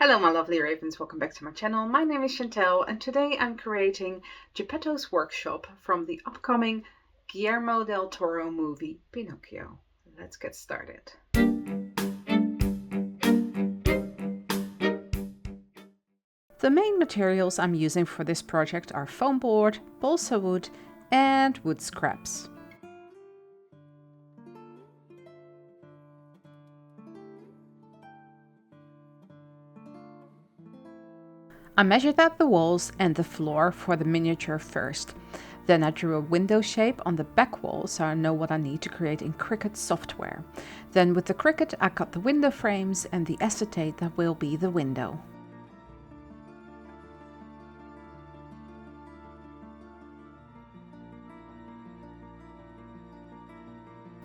Hello my lovely ravens, welcome back to my channel. My name is Chantel and today I'm creating Geppetto's workshop from the upcoming Guillermo Del Toro movie Pinocchio. Let's get started. The main materials I'm using for this project are foam board, balsa wood and wood scraps. I measured out the walls and the floor for the miniature first. Then I drew a window shape on the back wall so I know what I need to create in Cricut software. Then with the Cricut I cut the window frames and the acetate that will be the window.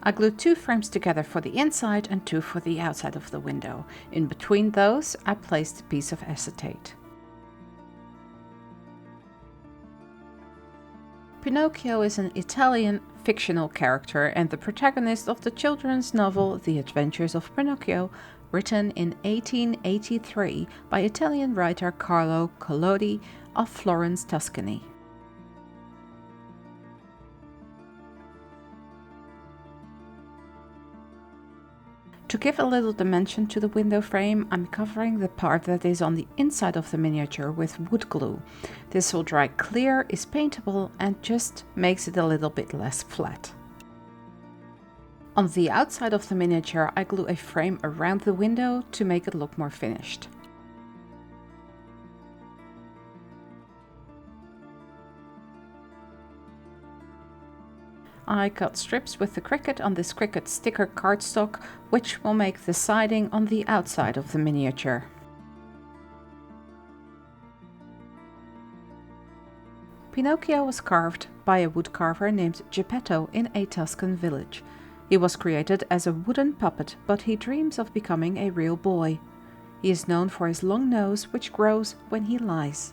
I glued 2 frames together for the inside and 2 for the outside of the window. In between those I placed a piece of acetate. Pinocchio is an Italian fictional character and the protagonist of the children's novel The Adventures of Pinocchio, written in 1883 by Italian writer Carlo Collodi of Florence, Tuscany. To give a little dimension to the window frame, I'm covering the part that is on the inside of the miniature with wood glue. This will dry clear, is paintable and just makes it a little bit less flat. On the outside of the miniature, I glue a frame around the window to make it look more finished. I cut strips with the Cricut on this Cricut sticker cardstock, which will make the siding on the outside of the miniature. Pinocchio was carved by a woodcarver named Geppetto in a Tuscan village. He was created as a wooden puppet, but he dreams of becoming a real boy. He is known for his long nose, which grows when he lies.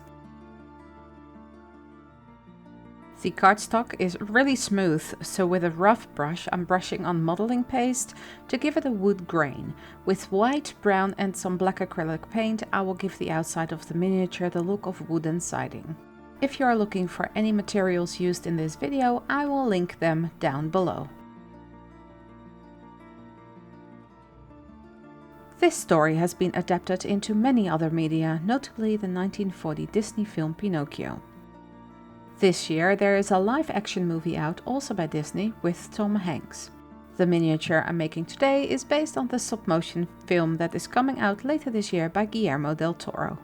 The cardstock is really smooth, so with a rough brush I'm brushing on modeling paste to give it a wood grain. With white, brown and some black acrylic paint I will give the outside of the miniature the look of wooden siding. If you are looking for any materials used in this video, I will link them down below. This story has been adapted into many other media, notably the 1940 Disney film Pinocchio. This year there is a live-action movie out, also by Disney, with Tom Hanks. The miniature I'm making today is based on the stop-motion film that is coming out later this year by Guillermo Del Toro.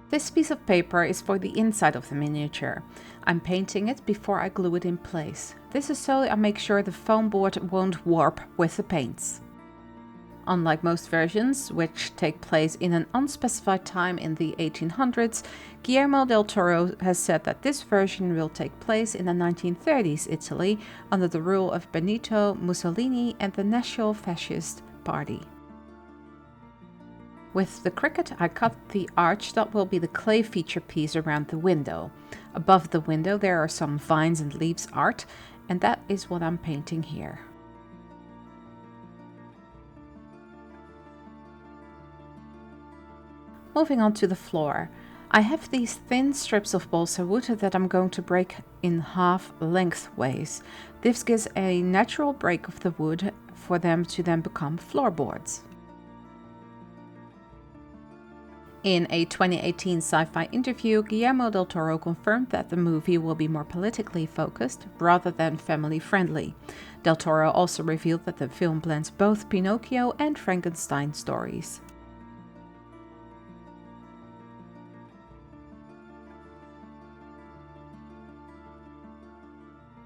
This piece of paper is for the inside of the miniature. I'm painting it before I glue it in place. This is so I make sure the foam board won't warp with the paints. Unlike most versions, which take place in an unspecified time in the 1800s, Guillermo del Toro has said that this version will take place in the 1930s Italy under the rule of Benito Mussolini and the National Fascist Party. With the Cricut I cut the arch that will be the clay feature piece around the window. Above the window there are some vines and leaves art, and that is what I'm painting here. Moving on to the floor, I have these thin strips of balsa wood that I'm going to break in half lengthways. This gives a natural break of the wood for them to then become floorboards. In a 2018 sci-fi interview, Guillermo del Toro confirmed that the movie will be more politically focused rather than family-friendly. Del Toro also revealed that the film blends both Pinocchio and Frankenstein stories.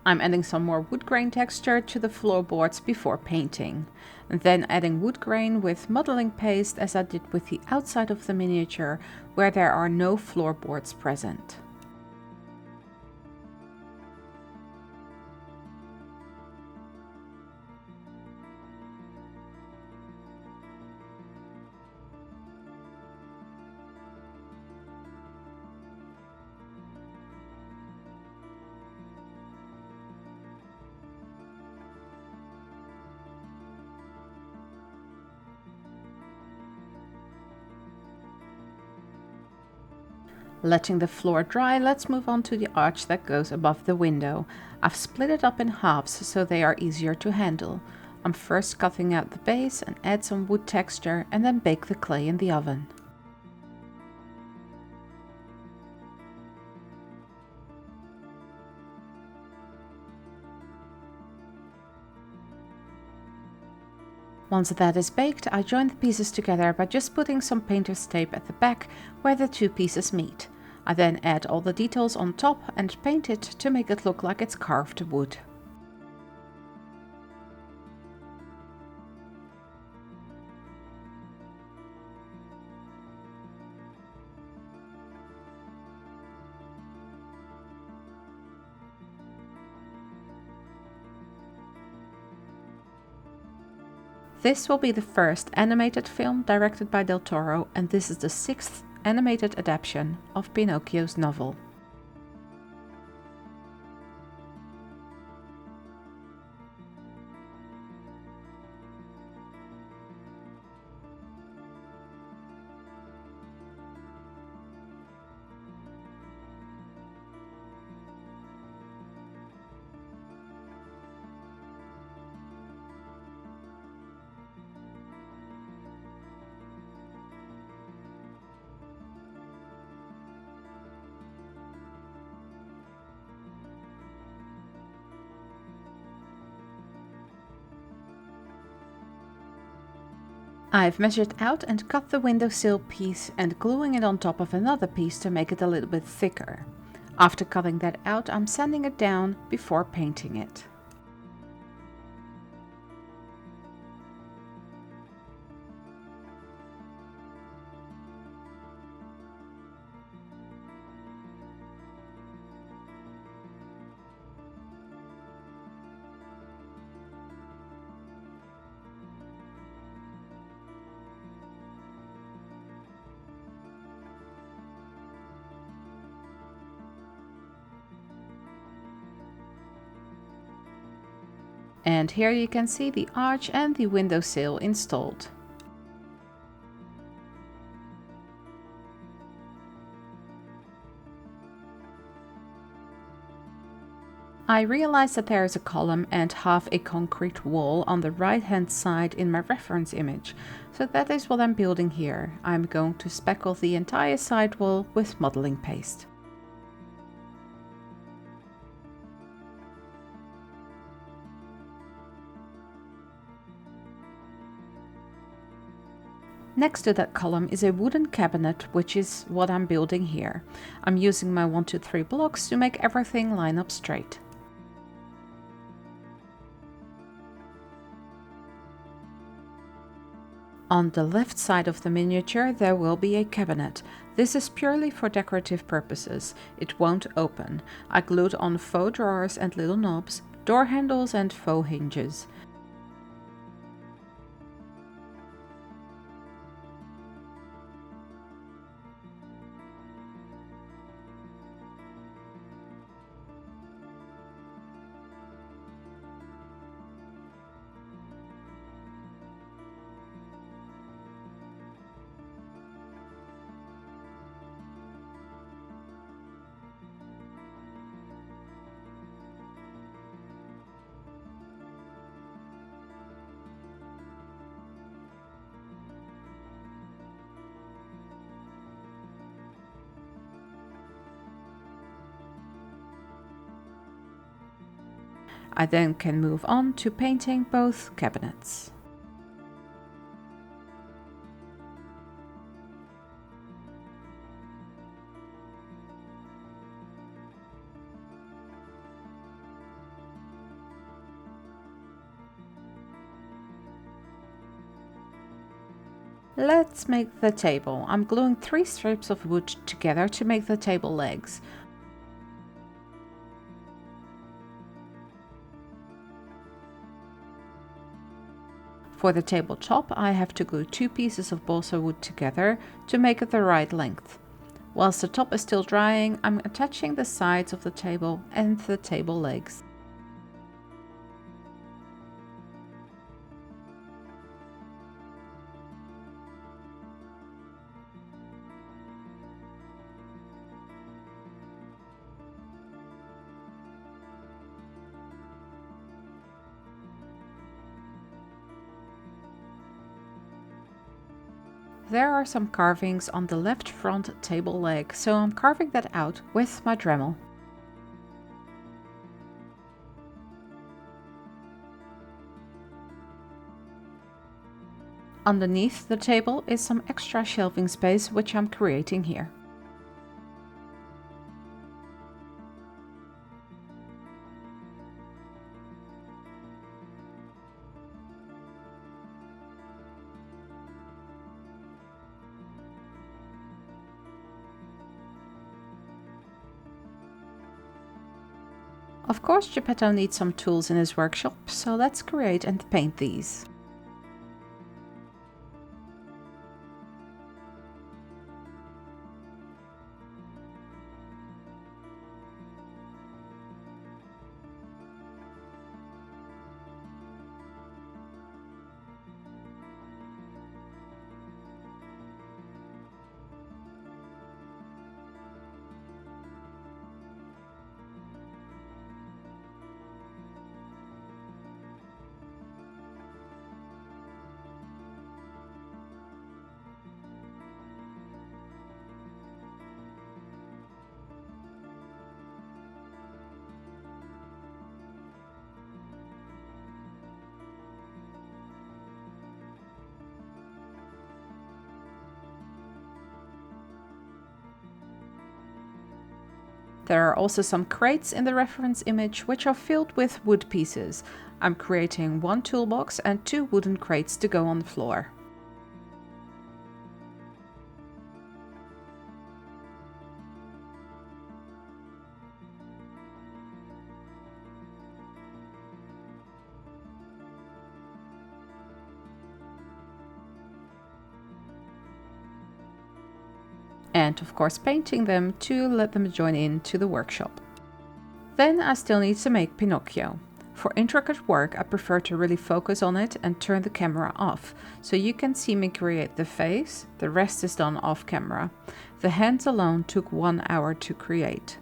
I'm adding some more wood grain texture to the floorboards before painting. And then adding wood grain with modeling paste as I did with the outside of the miniature where there are no floorboards present. Letting the floor dry, let's move on to the arch that goes above the window. I've split it up in halves so they are easier to handle. I'm first cutting out the base and add some wood texture and then bake the clay in the oven. Once that is baked, I join the pieces together by just putting some painter's tape at the back where the two pieces meet. I then add all the details on top and paint it to make it look like it's carved wood. This will be the first animated film directed by Del Toro, and this is the 6th animated adaptation of Pinocchio's novel. I've measured out and cut the windowsill piece and gluing it on top of another piece to make it a little bit thicker. After cutting that out, I'm sanding it down before painting it. And here you can see the arch and the windowsill installed. I realized that there is a column and half a concrete wall on the right hand side in my reference image, so that is what I'm building here. I'm going to speckle the entire side wall with modeling paste. Next to that column is a wooden cabinet, which is what I'm building here. I'm using my 1, 2, 3 blocks to make everything line up straight. On the left side of the miniature there will be a cabinet. This is purely for decorative purposes. It won't open. I glued on faux drawers and little knobs, door handles and faux hinges. I then can move on to painting both cabinets. Let's make the table. I'm gluing 3 strips of wood together to make the table legs. For the table top, I have to glue 2 pieces of balsa wood together to make it the right length. Whilst the top is still drying, I'm attaching the sides of the table and the table legs. there are some carvings on the left front table leg, so I'm carving that out with my Dremel. Underneath the table is some extra shelving space, which I'm creating here. Of course, Geppetto needs some tools in his workshop, so let's create and paint these. There are also some crates in the reference image which are filled with wood pieces. I'm creating one toolbox and 2 wooden crates to go on the floor. And of course painting them to let them join in to the workshop. Then I still need to make Pinocchio. For intricate work I prefer to really focus on it and turn the camera off, so you can see me create the face, the rest is done off camera. The hands alone took 1 hour to create.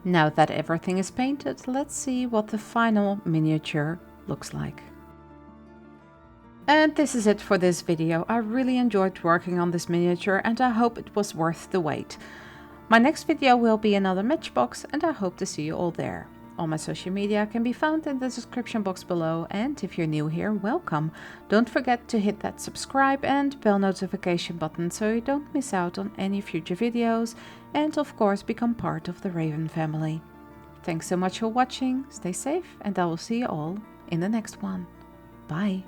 Now that everything is painted, let's see what the final miniature looks like. And this is it for this video. I really enjoyed working on this miniature and I hope it was worth the wait. My next video will be another Matchbox and I hope to see you all there. All my social media can be found in the description box below, and if you're new here, welcome. Don't forget to hit that subscribe and bell notification button so you don't miss out on any future videos, and of course become part of the Raven family. Thanks so much for watching, stay safe, and I will see you all in the next one. Bye!